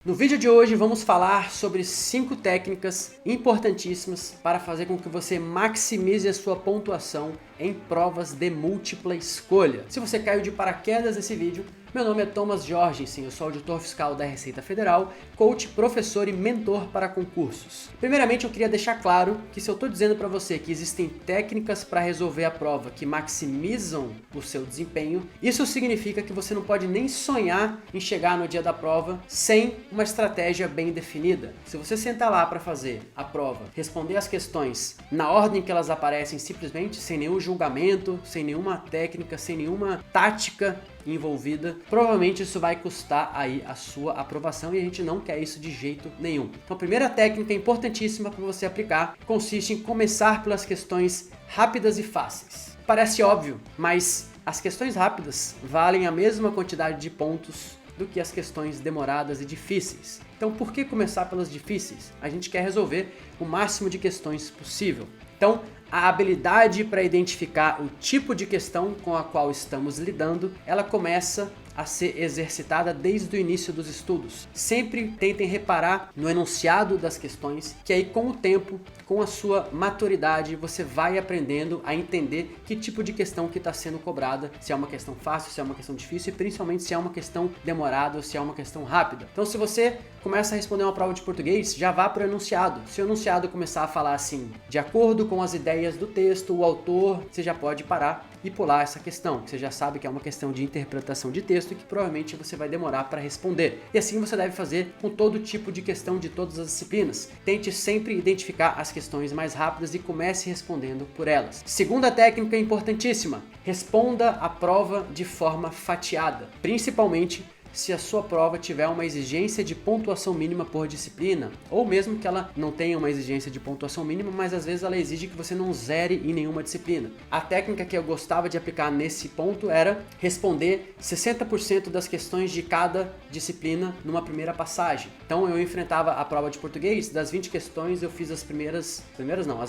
No vídeo de hoje vamos falar sobre 5 técnicas importantíssimas para fazer com que você maximize a sua pontuação em provas de múltipla escolha. Se você caiu de paraquedas nesse vídeo, meu nome é Thomas Jorgensen, eu sou auditor fiscal da Receita Federal, coach, professor e mentor para concursos. Primeiramente eu queria deixar claro que se eu estou dizendo para você que existem técnicas para resolver a prova que maximizam o seu desempenho, isso significa que você não pode nem sonhar em chegar no dia da prova sem uma estratégia bem definida. Se você sentar lá para fazer a prova, responder as questões na ordem que elas aparecem simplesmente, sem nenhum julgamento, sem nenhuma técnica, sem nenhuma tática envolvida, provavelmente isso vai custar aí a sua aprovação e a gente não quer isso de jeito nenhum. Então a primeira técnica importantíssima para você aplicar consiste em começar pelas questões rápidas e fáceis. Parece óbvio, mas as questões rápidas valem a mesma quantidade de pontos do que as questões demoradas e difíceis. Então por que começar pelas difíceis? A gente quer resolver o máximo de questões possível. Então a habilidade para identificar o tipo de questão com a qual estamos lidando, ela começa a ser exercitada desde o início dos estudos. Sempre tentem reparar no enunciado das questões, que aí com o tempo, com a sua maturidade, você vai aprendendo a entender que tipo de questão que está sendo cobrada, se é uma questão fácil, se é uma questão difícil e principalmente se é uma questão demorada ou se é uma questão rápida. Então se você começa a responder uma prova de português, já vá para o enunciado. Se o enunciado começar a falar assim, de acordo com as ideias do texto, o autor, você já pode parar e pular essa questão, que você já sabe que é uma questão de interpretação de texto e que provavelmente você vai demorar para responder. E assim você deve fazer com todo tipo de questão de todas as disciplinas. Tente sempre identificar as questões mais rápidas e comece respondendo por elas. Segunda técnica importantíssima, responda a prova de forma fatiada, principalmente se a sua prova tiver uma exigência de pontuação mínima por disciplina, ou mesmo que ela não tenha uma exigência de pontuação mínima, mas às vezes ela exige que você não zere em nenhuma disciplina. A técnica que eu gostava de aplicar nesse ponto era responder 60% das questões de cada disciplina numa primeira passagem. Então eu enfrentava a prova de português, das 20 questões eu fiz as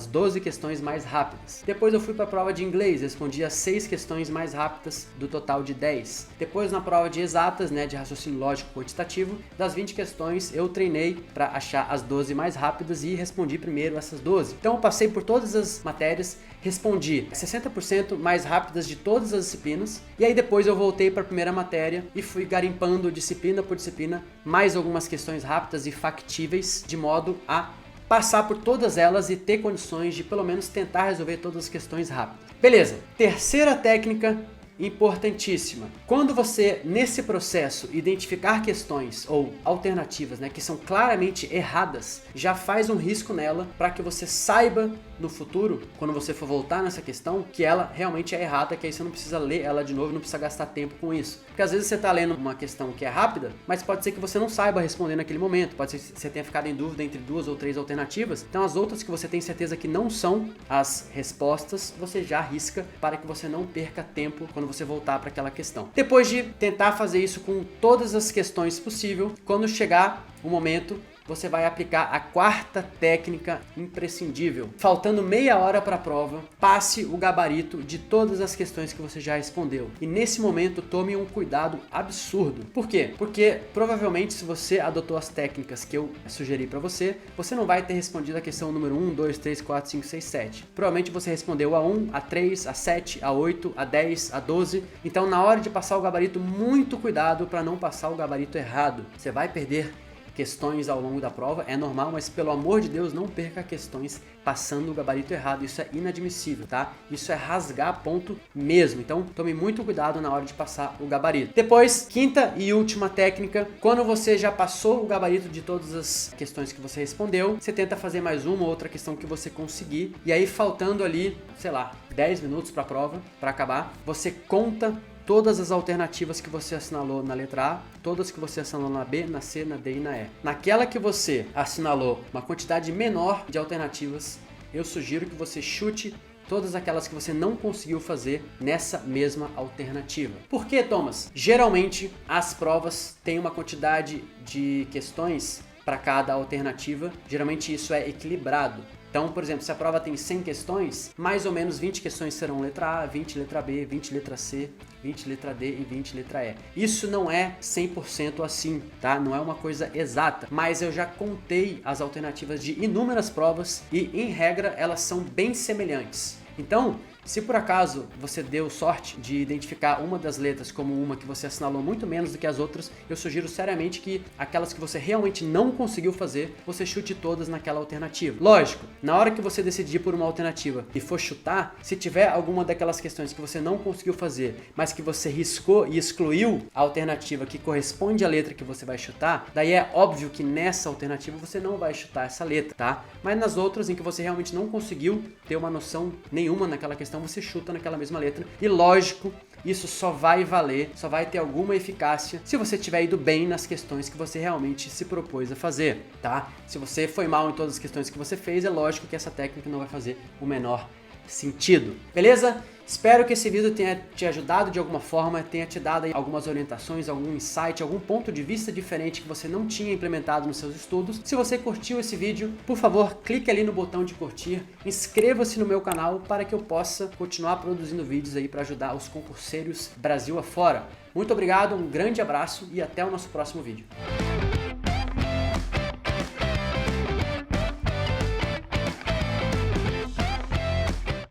12 questões mais rápidas. Depois eu fui para a prova de inglês, respondi as 6 questões mais rápidas do total de 10. Depois na prova de exatas, de raciocínio lógico quantitativo, das 20 questões eu treinei para achar as 12 mais rápidas e respondi primeiro essas 12. Então eu passei por todas as matérias, respondi 60% mais rápidas de todas as disciplinas e aí depois eu voltei para a primeira matéria e fui garimpando disciplina por disciplina mais algumas questões rápidas e factíveis de modo a passar por todas elas e ter condições de pelo menos tentar resolver todas as questões rápidas. Beleza, terceira técnica importantíssima. Quando você, nesse processo, identificar questões ou alternativas, que são claramente erradas, já faz um risco nela para que você saiba no futuro, quando você for voltar nessa questão, que ela realmente é errada, que aí você não precisa ler ela de novo, não precisa gastar tempo com isso. Porque às vezes você está lendo uma questão que é rápida, mas pode ser que você não saiba responder naquele momento, pode ser que você tenha ficado em dúvida entre 2 ou 3 alternativas, então as outras que você tem certeza que não são as respostas, você já arrisca para que você não perca tempo quando você voltar para aquela questão. Depois de tentar fazer isso com todas as questões possível, quando chegar o momento, você vai aplicar a quarta técnica imprescindível. Faltando meia hora para a prova, passe o gabarito de todas as questões que você já respondeu. E nesse momento, tome um cuidado absurdo. Por quê? Porque provavelmente se você adotou as técnicas que eu sugeri para você, você não vai ter respondido a questão número 1, 2, 3, 4, 5, 6, 7. Provavelmente você respondeu a 1, a 3, a 7, a 8, a 10, a 12. Então na hora de passar o gabarito, muito cuidado para não passar o gabarito errado. Você vai perder questões ao longo da prova, é normal, mas pelo amor de Deus não perca questões passando o gabarito errado, isso é inadmissível, tá? Isso é rasgar ponto mesmo, então tome muito cuidado na hora de passar o gabarito. Depois, quinta e última técnica, quando você já passou o gabarito de todas as questões que você respondeu, você tenta fazer mais uma ou outra questão que você conseguir, e aí faltando ali, 10 minutos para a prova, para acabar, você conta todas as alternativas que você assinalou na letra A, todas que você assinalou na B, na C, na D e na E. Naquela que você assinalou uma quantidade menor de alternativas, eu sugiro que você chute todas aquelas que você não conseguiu fazer nessa mesma alternativa. Por que, Thomas? Geralmente as provas têm uma quantidade de questões para cada alternativa, geralmente isso é equilibrado. Então, por exemplo, se a prova tem 100 questões, mais ou menos 20 questões serão letra A, 20 letra B, 20 letra C, 20 letra D e 20 letra E. Isso não é 100% assim, tá? Não é uma coisa exata, mas eu já contei as alternativas de inúmeras provas e, em regra, elas são bem semelhantes. Então, se por acaso você deu sorte de identificar uma das letras como uma que você assinalou muito menos do que as outras, eu sugiro seriamente que aquelas que você realmente não conseguiu fazer, você chute todas naquela alternativa. Lógico, na hora que você decidir por uma alternativa e for chutar, se tiver alguma daquelas questões que você não conseguiu fazer, mas que você riscou e excluiu a alternativa que corresponde à letra que você vai chutar, daí é óbvio que nessa alternativa você não vai chutar essa letra, tá? Mas nas outras em que você realmente não conseguiu ter uma noção nenhuma naquela questão, você chuta naquela mesma letra. E lógico, isso só vai valer, só vai ter alguma eficácia se você tiver ido bem nas questões que você realmente se propôs a fazer, tá? Se você foi mal em todas as questões que você fez, é lógico que essa técnica não vai fazer o menor sentido. Beleza? Espero que esse vídeo tenha te ajudado de alguma forma, tenha te dado aí algumas orientações, algum insight, algum ponto de vista diferente que você não tinha implementado nos seus estudos. Se você curtiu esse vídeo, por favor, clique ali no botão de curtir, inscreva-se no meu canal para que eu possa continuar produzindo vídeos aí para ajudar os concurseiros Brasil afora. Muito obrigado, um grande abraço e até o nosso próximo vídeo.